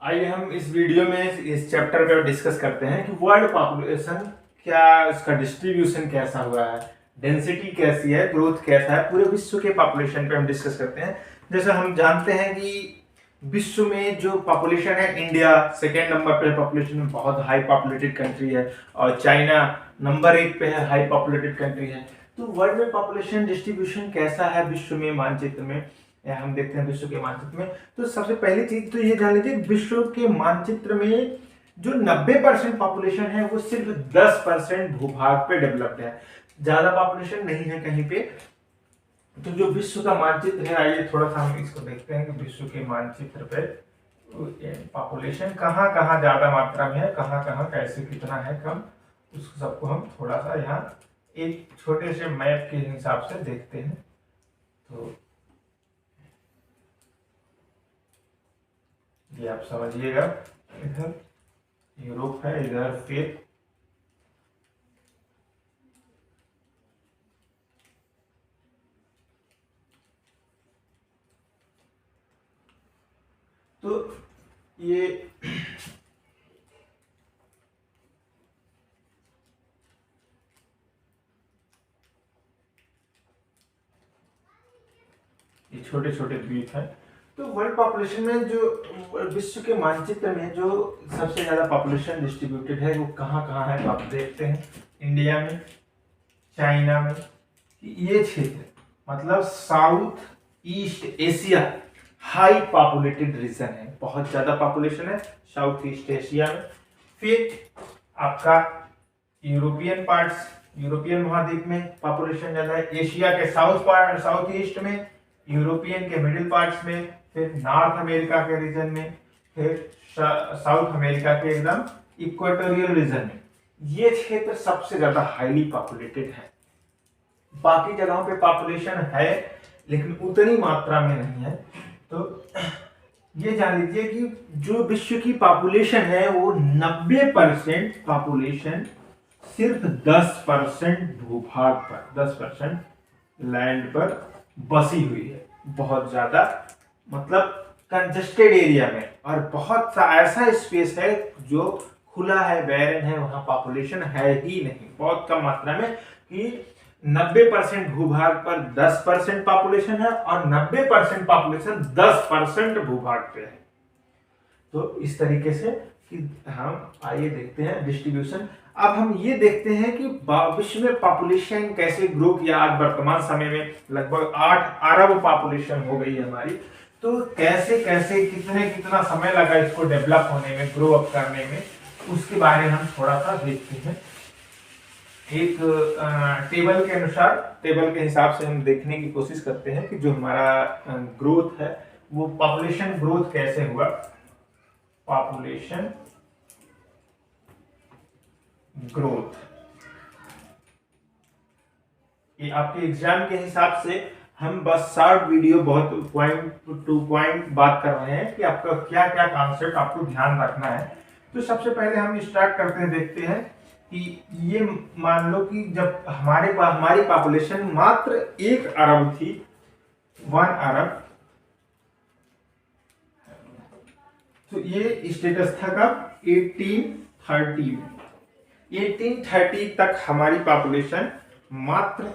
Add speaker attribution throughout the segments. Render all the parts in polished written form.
Speaker 1: आइए हम इस वीडियो में इस चैप्टर पे डिस्कस करते हैं कि वर्ल्ड पॉपुलेशन क्या, इसका डिस्ट्रीब्यूशन कैसा हुआ है, डेंसिटी कैसी है, ग्रोथ कैसा है, पूरे विश्व के पॉपुलेशन पे हम डिस्कस करते हैं। जैसे हम जानते हैं कि विश्व में जो पॉपुलेशन है, इंडिया सेकेंड नंबर पे पॉपुलेशन में, बहुत हाई पॉपुलेटेड कंट्री है, और चाइना नंबर 1 पे है, हाई पॉपुलेटेड कंट्री है। तो वर्ल्ड में पॉपुलेशन डिस्ट्रीब्यूशन कैसा है विश्व में, मानचित्र में, या हम देखते हैं विश्व के मानचित्र में। तो सबसे पहली चीज तो ये जान लीजिए, विश्व के मानचित्र में जो 90% पॉपुलेशन है वो सिर्फ 10% भूभाग पे डेवलप्ड है, ज्यादा पॉपुलेशन नहीं है कहीं पे। तो जो विश्व का मानचित्र है, आइए थोड़ा सा हम इसको देखते हैं कि विश्व के मानचित्र पे पॉपुलेशन कहाँ कहाँ ज्यादा मात्रा में है, कहाँ कहाँ कैसे कितना है कम, उस सबको हम थोड़ा सा यहाँ एक छोटे से मैप के हिसाब से देखते हैं। तो ये आप समझिएगा, इधर यूरोप है, इधर फिर तो ये छोटे छोटे द्वीप हैं। तो वर्ल्ड पॉपुलेशन में जो विश्व के मानचित्र में जो सबसे ज्यादा पॉपुलेशन डिस्ट्रीब्यूटेड है वो कहाँ कहाँ है, तो आप देखते हैं इंडिया में, चाइना में, ये क्षेत्र मतलब South East Asia high populated region है, बहुत ज्यादा पॉपुलेशन है साउथ ईस्ट एशिया में। फिर आपका यूरोपियन पार्ट्स, यूरोपियन महाद्वीप में पॉपुलेशन ज्यादा है, एशिया के साउथ ईस्ट में, यूरोपियन के मिडिल पार्ट्स में, फिर नॉर्थ अमेरिका के रीजन में, फिर साउथ अमेरिका के एकदम इक्वेटोरियल रीजन में। ये क्षेत्र सबसे ज्यादा हाईली पॉपुलेटेड है। बाकी जगहों पे पॉपुलेशन है लेकिन उतनी मात्रा में नहीं है। तो ये जान लीजिए कि जो विश्व की पॉपुलेशन है वो 90% पॉपुलेशन सिर्फ 10% भूभाग पर, 10% लैंड पर बसी हुई है। बहुत ज्यादा मतलब कंजेस्टेड एरिया में, और बहुत सा ऐसा स्पेस है जो खुला है, बैरन है, वहां पॉपुलेशन है ही नहीं, बहुत कम मात्रा में। कि 90% भूभाग पर 10% पॉपुलेशन है और 90% पॉपुलेशन 10% भूभाग पे है। तो इस तरीके से कि हम आइए देखते हैं डिस्ट्रीब्यूशन। अब हम ये देखते हैं कि विश्व में पॉपुलेशन कैसे ग्रो किया। आज वर्तमान समय में लगभग 8 अरब पॉपुलेशन हो गई है हमारी। तो कैसे कैसे कितना समय लगा इसको डेवलप होने में, ग्रो अप करने में, उसके बारे में हम थोड़ा सा देखते हैं। एक टेबल के अनुसार, टेबल के हिसाब से हम देखने की कोशिश करते हैं कि जो हमारा ग्रोथ है वो पॉपुलेशन ग्रोथ कैसे हुआ। पॉपुलेशन ग्रोथ, ये आपके एग्जाम के हिसाब से हम बस शॉर्ट वीडियो, बहुत पॉइंट टू पॉइंट बात कर रहे हैं कि आपका क्या क्या कॉन्सेप्ट आपको ध्यान रखना है। तो सबसे पहले हम स्टार्ट करते हैं, देखते हैं कि ये मान लो कि जब हमारी पॉपुलेशन मात्र 1 अरब थी, 1 अरब, तो ये स्टेटस था कब, 1830 में। 1830 तक हमारी पॉपुलेशन मात्र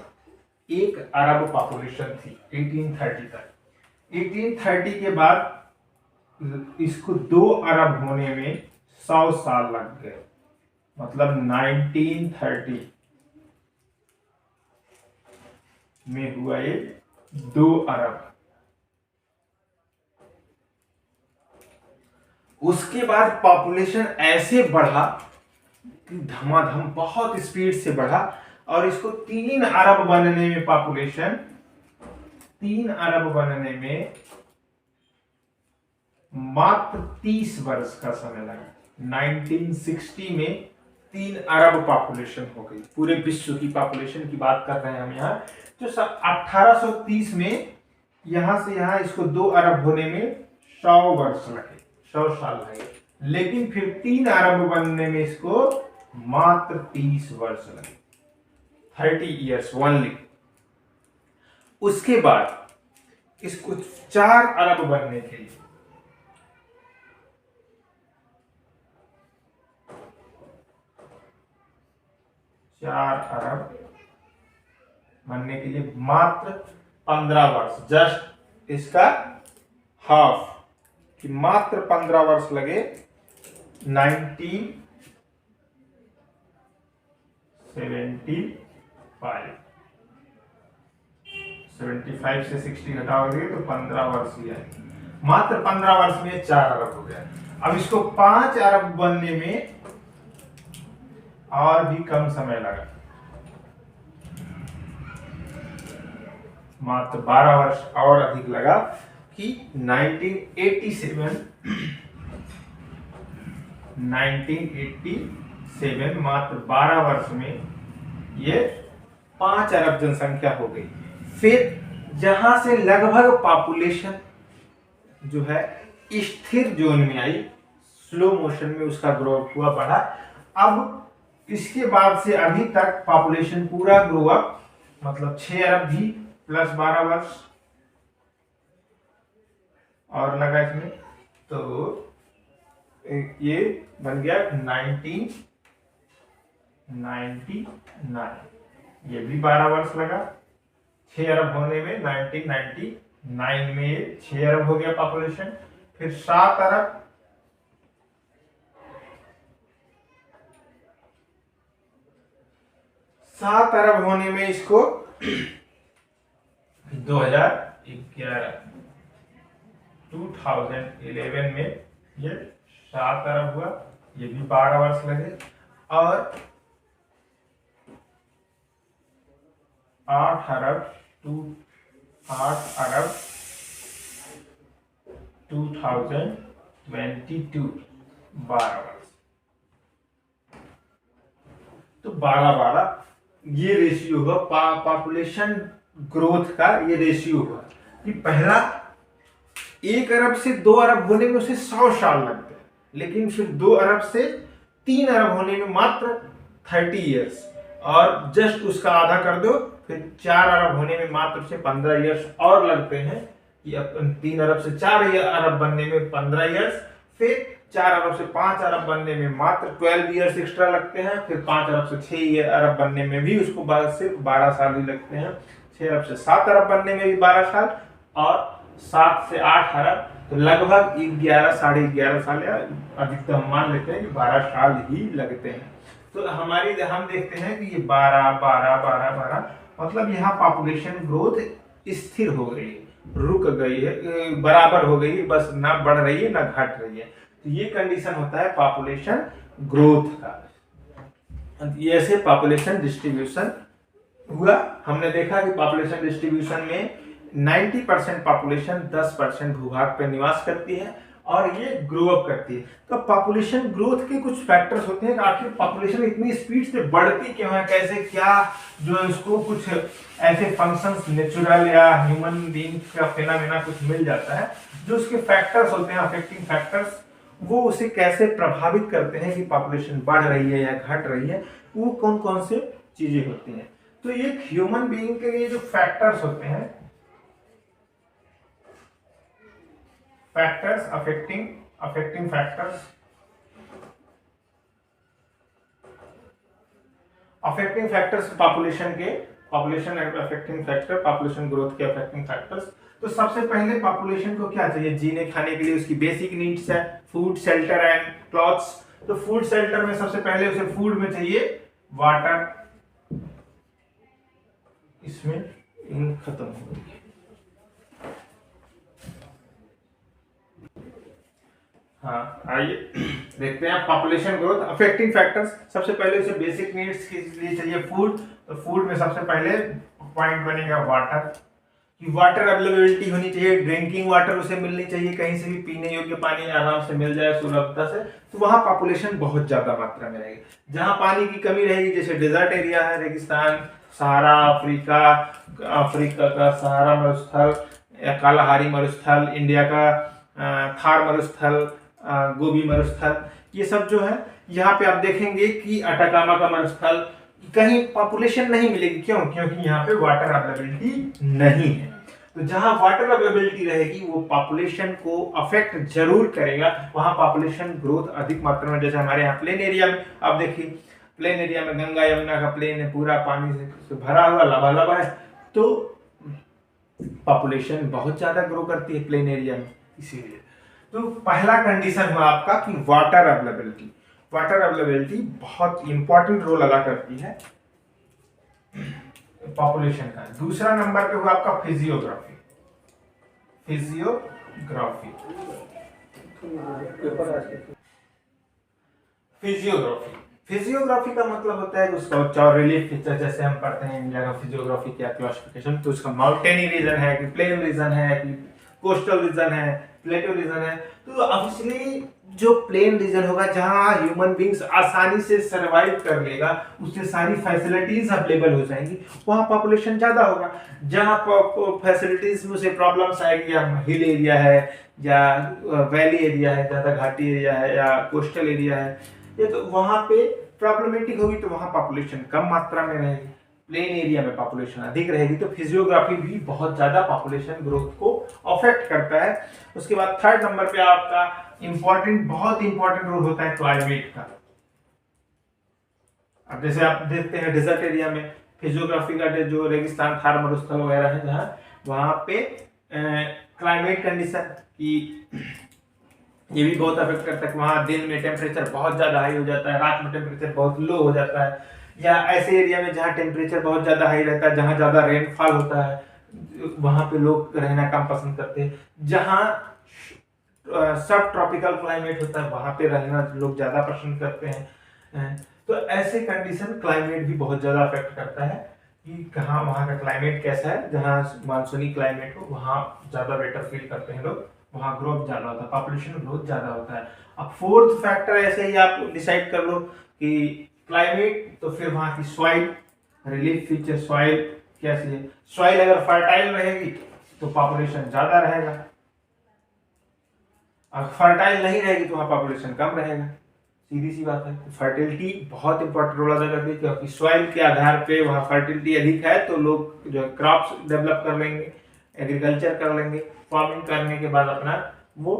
Speaker 1: 1 अरब पॉपुलेशन थी, 1830 तक। 1830 के बाद इसको 2 अरब होने में 100 साल लग गए, मतलब 1930 में हुआ ये 2 अरब। उसके बाद पॉपुलेशन ऐसे बढ़ा कि धमाधम बहुत स्पीड से बढ़ा, और इसको 3 अरब बनने में, पॉपुलेशन 3 अरब बनने में मात्र 30 वर्ष का समय लगा। 1960 में 3 अरब पॉपुलेशन हो गई। पूरे विश्व की पॉपुलेशन की बात कर रहे हैं हम यहाँ। तो 1830 में यहां से यहां इसको 2 अरब होने में 100 वर्ष लगे, 100 साल लगे। लेकिन फिर 3 अरब बनने में इसको मात्र 30 वर्ष लगे, 30 ईयर्स ओनली। उसके बाद इसको 4 अरब बनने के लिए 4 अरब बनने के लिए मात्र 15 वर्ष, जस्ट इसका हाफ, कि मात्र 15 वर्ष लगे 1975 से 60 घटाओगे तो 15 वर्ष लिया, मात्र 15 वर्ष में 4 अरब हो गया। अब इसको 5 अरब बनने में और भी कम समय लगा, मात्र 12 वर्ष और अधिक लगा, कि 1987 मात्र 12 वर्ष में ये 5 अरब जनसंख्या हो गई। फिर जहां से लगभग पॉपुलेशन जो है स्थिर जोन में आई, स्लो मोशन में उसका ग्रोथ हुआ, बढ़ा। अब इसके बाद से अभी तक पॉपुलेशन पूरा ग्रो अप, मतलब 6 अरब भी प्लस 12 वर्ष और लगा इसमें, तो ये बन गया 1999, ये भी 12 वर्ष लगा। 6 अरब होने में 1999 में 6 अरब हो गया पॉपुलेशन। फिर 7 अरब, 7 अरब होने में इसको 2011 में ये 7 अरब हुआ, ये भी 12 वर्ष लगे। और 8 अरब 2022, 12 वर्ष। तो 12-12 ये रेशियो हुआ पॉपुलेशन ग्रोथ का, ये रेशियो हुआ कि पहला 1 अरब से 2 अरब होने में उसे 100 साल लगते हैं, लेकिन फिर 2 अरब से 3 अरब होने में मात्र 30 इयर्स, और जस्ट उसका आधा कर दो, फिर 4 अरब होने में मात्र से 15 इयर्स और लगते हैं, कि अब 3 अरब से 4 अरब बनने में 15 इयर्स, फिर 4 अरब से 5 अरब बनने में मात्र 12 इयर्स एक्स्ट्रा लगते हैं, फिर 5 अरब से 6 अरब बनने में भी उसको सिर्फ 12 साल ही लगते हैं, 6 अरब से 7 अरब बनने में भी 12 साल, और 7 से 8 अरब, तो लगभग 11 साढ़े 11 साल या अधिकतम मान लेते हैं कि 12 साल ही लगते हैं। तो हम देखते हैं कि ये 12 मतलब यहाँ पॉपुलेशन ग्रोथ स्थिर हो गई, रुक गई है, बराबर हो गई, बस ना बढ़ रही है ना घट रही है। तो ये कंडीशन होता है पॉपुलेशन ग्रोथ का। ऐसे पॉपुलेशन डिस्ट्रीब्यूशन हुआ। हमने देखा कि पॉपुलेशन डिस्ट्रीब्यूशन में 90% पॉपुलेशन 10% भूभाग पर निवास करती है और ये ग्रो अप करती है। तो पॉपुलेशन ग्रोथ के कुछ फैक्टर्स होते हैं कि आखिर पॉपुलेशन इतनी स्पीड से बढ़ती क्यों है, कैसे, क्या जो है उसको कुछ ऐसे फंक्शंस नेचुरल या ह्यूमन बीइंग का फेनोमेना कुछ मिल जाता है, जो उसके फैक्टर्स होते हैं, अफेक्टिंग फैक्टर्स, वो उसे कैसे प्रभावित करते हैं कि पॉपुलेशन बढ़ रही है या घट रही है, वो कौन कौन से चीजें होती हैं। तो ये ह्यूमन बीइंग के लिए जो फैक्टर्स होते हैं, factors affecting factors population affecting factor, population growth के अफेक्टिंग फैक्टर्स। तो सबसे पहले पॉपुलेशन को क्या चाहिए, जीने खाने के लिए उसकी बेसिक नीड्स है, फूड, शेल्टर एंड क्लॉथ्स। तो फूड शेल्टर में सबसे पहले उसे फूड में चाहिए वाटर, इसमें इंक खत्म हो गई है। हाँ, आइए देखते हैं पॉपुलेशन ग्रोथ अफेक्टिंग फैक्टर्स। सबसे पहले उसे बेसिक नीड्स के लिए चाहिए फूड। तो फूड में सबसे पहले पॉइंट बनेगा वाटर, कि वाटर अवेलेबिलिटी होनी चाहिए, ड्रिंकिंग वाटर उसे मिलनी चाहिए, कहीं से भी पीने योग्य पानी आराम से मिल जाए सुलभता से। तो वहाँ पॉपुलेशन बहुत ज्यादा मात्रा में रहेगी। जहाँ पानी की कमी रहेगी, जैसे डेजर्ट एरिया है, रेगिस्तान, सहारा, अफ्रीका का सहारा मरुस्थल, कालाहारी मरुस्थल, इंडिया का थार मरुस्थल, गोबी मरुस्थल, ये सब जो है, यहाँ पे आप देखेंगे कि अटाकामा का मरुस्थल, कहीं पॉपुलेशन नहीं मिलेगी। क्यों? क्योंकि यहाँ पे वाटर अवेलेबिलिटी नहीं है। तो जहाँ वाटर अवेलेबिलिटी रहेगी वो पॉपुलेशन को अफेक्ट जरूर करेगा, वहाँ पॉपुलेशन ग्रोथ अधिक मात्रा में। जैसे हमारे यहाँ प्लेन एरिया में आप देखिए, प्लेन एरिया में गंगा यमुना का प्लेन है, पूरा पानी से भरा हुआ लबालब है, तो पॉपुलेशन बहुत ज्यादा ग्रो करती है प्लेन एरिया में, इसीलिए। तो पहला कंडीशन हुआ आपका कि वाटर अवेलेबिलिटी। वाटर अवेलेबिलिटी बहुत इंपॉर्टेंट रोल अदा करती है पॉपुलेशन का। दूसरा नंबर पे हुआ आपका फिजियोग्राफी। फिजियोग्राफी फिजियोग्राफी फिजियोग्राफी का मतलब होता है उसका रिलीफ फीचर। जैसे हम पढ़ते हैं इंडिया का फिजियोग्राफी क्या क्लासिफिकेशन, तो उसका माउंटेनी रीजन है कि प्लेन रीजन है कि कोस्टल रीजन है, प्लेटो रीजन है। तो ऑब्वियसली जो प्लेन रीजन होगा जहां ह्यूमन बींग्स आसानी से सरवाइव कर लेगा, उससे सारी फैसिलिटीज अवेलेबल हो जाएंगी, वहां पॉपुलेशन ज्यादा होगा। जहां फैसिलिटीज में से प्रॉब्लम्स आएगी, या हिल एरिया है या वैली एरिया है, ज्यादा घाटी एरिया है या कोस्टल एरिया है, ये तो वहां पे प्रॉब्लमेटिक होगी, तो वहां पॉपुलेशन कम मात्रा में रहेगी। प्लेन एरिया में पॉपुलेशन अधिक रहेगी। तो फिजियोग्राफी भी बहुत ज्यादा पॉपुलेशन ग्रोथ को अफेक्ट करता है। उसके बाद थर्ड नंबर पे आपका बहुत इंपॉर्टेंट रोल होता है क्लाइमेट का। अब जैसे आप देखते हैं डेजर्ट एरिया में फिजियोग्राफी का जो रेगिस्तान, थार मरुस्थल वगैरह है, जहाँ वहां पे क्लाइमेट कंडीशन की ये भी बहुत अफेक्ट करता है कि वहाँ दिन में टेम्परेचर बहुत ज़्यादा हाई हो जाता है, रात में टेम्परेचर बहुत लो हो जाता है। या ऐसे एरिया में जहाँ टेम्परेचर बहुत ज़्यादा हाई रहता है, जहाँ ज़्यादा रेनफॉल होता है, वहाँ पे लोग रहना कम पसंद करते हैं। जहाँ सब ट्रॉपिकल क्लाइमेट होता है, वहाँ पे रहना लोग ज़्यादा पसंद करते हैं। तो ऐसे कंडीशन क्लाइमेट भी बहुत ज़्यादा अफेक्ट करता है कि कहाँ वहाँ का क्लाइमेट कैसा है। जहाँ मानसूनी क्लाइमेट हो वहाँ ज़्यादा बेटर फील करते हैं लोग, वहाँ ग्रोथ ज्यादा होता है, पॉपुलेशन ग्रोथ ज्यादा होता है। अब फोर्थ फैक्टर ऐसे ही आप डिसाइड कर लो कि क्लाइमेट, तो फिर वहाँ की सॉइल, रिलीफ फीचर सॉइल कैसी है। सॉइल अगर फर्टाइल रहेगी तो पॉपुलेशन ज्यादा रहेगा, अगर फर्टाइल नहीं रहेगी तो वहाँ पॉपुलेशन कम रहेगा, सीधी सी बात है। फर्टिलिटी बहुत इंपॉर्टेंट रोल अदा करती है, क्योंकि सॉइल के आधार पे वहाँ फर्टिलिटी अधिक है तो लोग जो क्रॉप्स डेवलप कर लेंगे, एग्रीकल्चर कर लेंगे, फार्मिंग करने के बाद अपना वो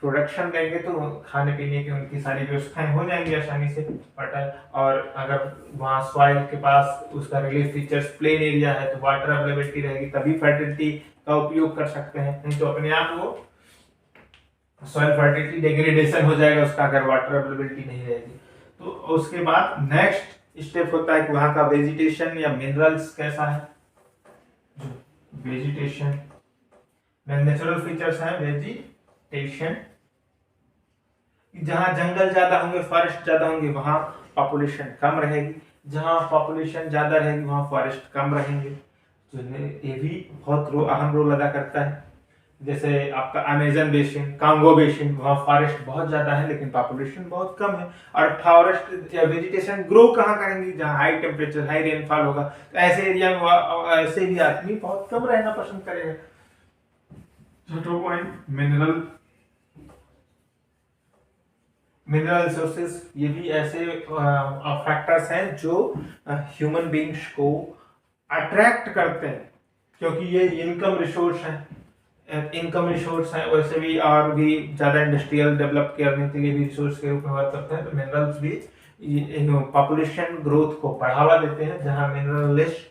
Speaker 1: प्रोडक्शन देंगे, तो खाने पीने की उनकी सारी व्यवस्थाएं हो जाएंगी आसानी से फर्टाइल। और अगर वहाँ सॉइल के पास उसका रिलीफ फीचर्स प्लेन एरिया है तो वाटर अवेलेबिलिटी रहेगी, तभी फर्टिलिटी का उपयोग कर सकते हैं। नहीं तो अपने आप वो सॉइल फर्टिलिटी डिग्रेडेशन हो जाएगा उसका, अगर वाटर अवेलेबिलिटी नहीं रहेगी। तो उसके बाद नेक्स्ट स्टेप होता है कि वहाँ का वेजिटेशन या मिनरल्स कैसा है। वेजिटेशन में नेचुरल फीचर्स हैं वेजिटेशन, जहां जंगल ज्यादा होंगे, फॉरेस्ट ज्यादा होंगे, वहां पॉपुलेशन कम रहेगी। जहां पॉपुलेशन ज्यादा रहेगी वहां फॉरेस्ट कम रहेंगे। तो ये भी बहुत अहम रोल अदा करता है। जैसे आपका अमेजन बेसिन, कांगो बेसिन, वहाँ फॉरेस्ट बहुत ज्यादा है लेकिन पॉपुलेशन बहुत कम है। और फॉरेस्ट या वेजिटेशन ग्रो कहाँ करेंगी, जहाँ हाई टेम्परेचर, हाई रेनफॉल होगा, तो ऐसे एरिया में ऐसे भी आदमी बहुत कम रहना पसंद करेगा। छठवां पॉइंट मिनरल रिसोर्सेज, ये भी ऐसे फैक्टर्स हैं जो ह्यूमन बींग्स को अट्रैक्ट करते हैं, क्योंकि ये इनकम रिसोर्स है। वैसे भी और भी ज्यादा इंडस्ट्रियल डेवलप करने के लिए भी रिसोर्स के रूप में वर्क करते हैं। तो मिनरल्स भी पॉपुलेशन ग्रोथ को बढ़ावा देते हैं। जहां मिनरलेस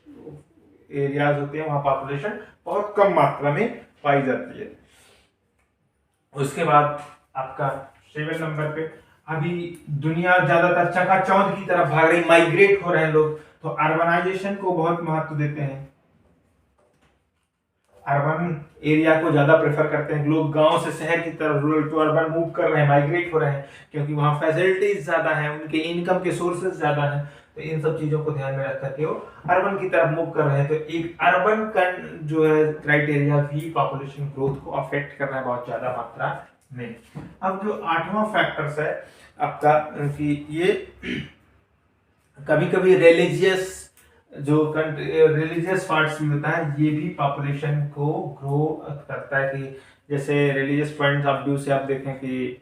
Speaker 1: एरियाज होते हैं वहां पॉपुलेशन बहुत कम मात्रा में पाई जाती है। उसके बाद आपका 7 नंबर पे, अभी दुनिया ज्यादातर चकाचौंध की तरफ भाग रही, माइग्रेट हो रहे हैं लोग, तो अर्बनाइजेशन को बहुत महत्व देते हैं। अर्बन एरिया को ज्यादा प्रेफर करते हैं लोग, गांव से शहर की तरफ, रूरल टू अर्बन मूव कर रहे हैं, माइग्रेट हो रहे हैं, क्योंकि वहाँ फैसिलिटीज ज्यादा हैं, उनके इनकम के सोर्सेज ज्यादा हैं। तो इन सब चीजों को ध्यान में रख करके वो अर्बन की तरफ मूव कर रहे हैं। तो एक अर्बन जो है क्राइटेरिया भी पॉपुलेशन ग्रोथ को अफेक्ट कर रहा है बहुत ज्यादा मात्रा में। अब जो 8वां फैक्टर्स है आपका, कि ये कभी कभी रिलीजियस पार्ट्स भी होता है, ये भी पॉपुलेशन को ग्रो करता है। कि जैसे रिलीजियस पॉइंट्स ऑफ व्यू से आप देखें कि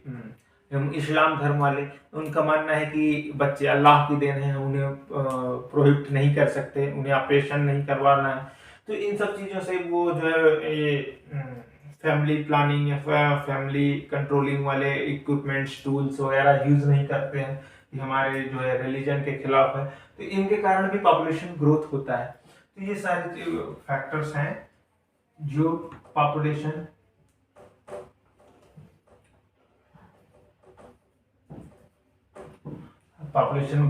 Speaker 1: इस्लाम धर्म वाले, उनका मानना है कि बच्चे अल्लाह की देन है, उन्हें प्रोहिबिट नहीं कर सकते, उन्हें ऑपरेशन नहीं करवाना है। तो इन सब चीज़ों से वो जो है ये फैमिली प्लानिंग या फैमिली कंट्रोलिंग वाले इक्विपमेंट्स, टूल्स वगैरह यूज नहीं करते हैं। कि हमारे जो है रिलीजन के खिलाफ है, तो इनके कारण भी पॉपुलेशन ग्रोथ होता है। तो ये सारे फैक्टर्स हैं जो पॉपुलेशन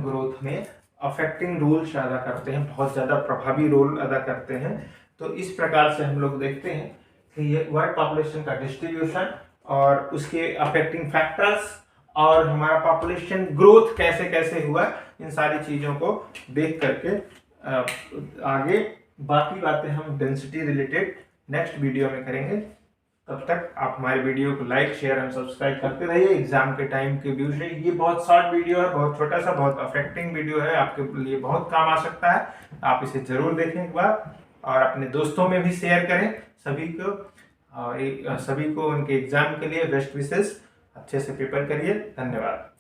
Speaker 1: ग्रोथ में अफेक्टिंग रोल अदा करते हैं, बहुत ज़्यादा प्रभावी रोल अदा करते हैं। तो इस प्रकार से हम लोग देखते हैं कि ये वर्ल्ड पॉपुलेशन का डिस्ट्रीब्यूशन और उसके अफेक्टिंग फैक्टर्स और हमारा पॉपुलेशन ग्रोथ कैसे कैसे हुआ, इन सारी चीज़ों को देख करके आगे बाकी बातें हम डेंसिटी रिलेटेड नेक्स्ट वीडियो में करेंगे। तब तक आप हमारे वीडियो को लाइक शेयर एंड सब्सक्राइब करते रहिए। एग्जाम के टाइम के व्यू से ये बहुत शॉर्ट वीडियो है, बहुत छोटा सा, बहुत अफेक्टिंग वीडियो है, आपके लिए बहुत काम आ सकता है। आप इसे जरूर देखें एक बार और अपने दोस्तों में भी शेयर करें सभी को उनके एग्जाम के लिए बेस्ट विशेस। अच्छे से पेपर करिए। धन्यवाद।